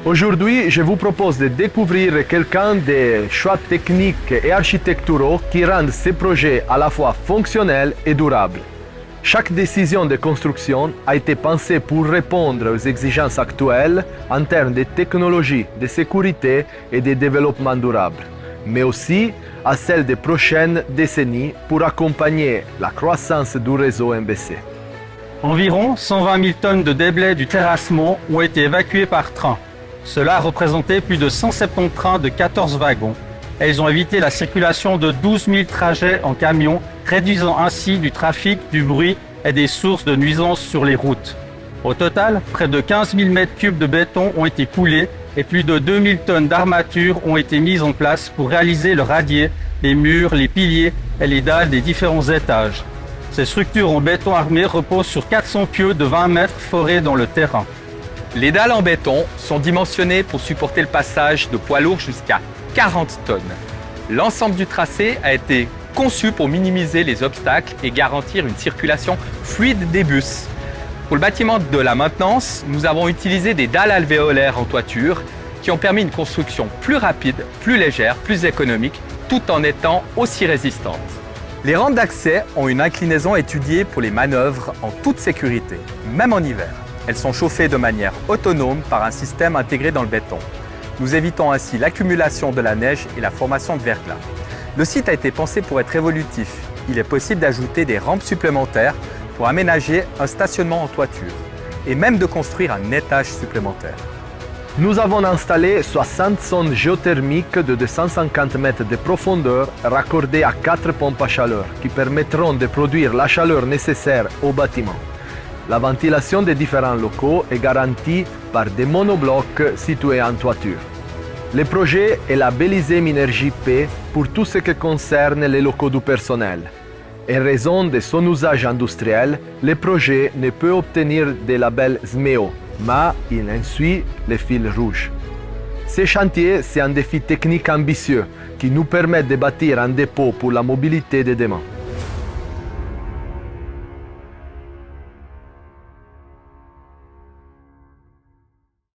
Aujourd'hui, je vous propose de découvrir quelqu'un des choix techniques et architecturaux qui rendent ces projets à la fois fonctionnels et durables. Chaque décision de construction a été pensée pour répondre aux exigences actuelles en termes de technologie, de sécurité et de développement durable, mais aussi à celles des prochaines décennies pour accompagner la croissance du réseau MBC. Environ 120 000 tonnes de déblais du terrassement ont été évacuées par train. Cela a représenté plus de 170 trains de 14 wagons. Elles ont évité la circulation de 12 000 trajets en camion, réduisant ainsi du trafic, du bruit et des sources de nuisances sur les routes. Au total, près de 15 000 mètres cubes de béton ont été coulés et plus de 2 000 tonnes d'armature ont été mises en place pour réaliser le radier, les murs, les piliers et les dalles des différents étages. Ces structures en béton armé reposent sur 400 pieux de 20 mètres forés dans le terrain. Les dalles en béton sont dimensionnées pour supporter le passage de poids lourds jusqu'à 40 tonnes. L'ensemble du tracé a été conçu pour minimiser les obstacles et garantir une circulation fluide des bus. Pour le bâtiment de la maintenance, nous avons utilisé des dalles alvéolaires en toiture qui ont permis une construction plus rapide, plus légère, plus économique, tout en étant aussi résistante. Les rampes d'accès ont une inclinaison étudiée pour les manœuvres en toute sécurité, même en hiver. Elles sont chauffées de manière autonome par un système intégré dans le béton. Nous évitons ainsi l'accumulation de la neige et la formation de verglas. Le site a été pensé pour être évolutif. Il est possible d'ajouter des rampes supplémentaires pour aménager un stationnement en toiture et même de construire un étage supplémentaire. Nous avons installé 60 sondes géothermiques de 250 mètres de profondeur raccordées à 4 pompes à chaleur qui permettront de produire la chaleur nécessaire au bâtiment. La ventilation des différents locaux est garantie par des monoblocs situés en toiture. Le projet est labellisé Minergie P pour tout ce qui concerne les locaux du personnel. En raison de son usage industriel, le projet ne peut obtenir de label SMEO, mais il en suit le fil rouge. Ce chantier, c'est un défi technique ambitieux qui nous permet de bâtir un dépôt pour la mobilité de demain.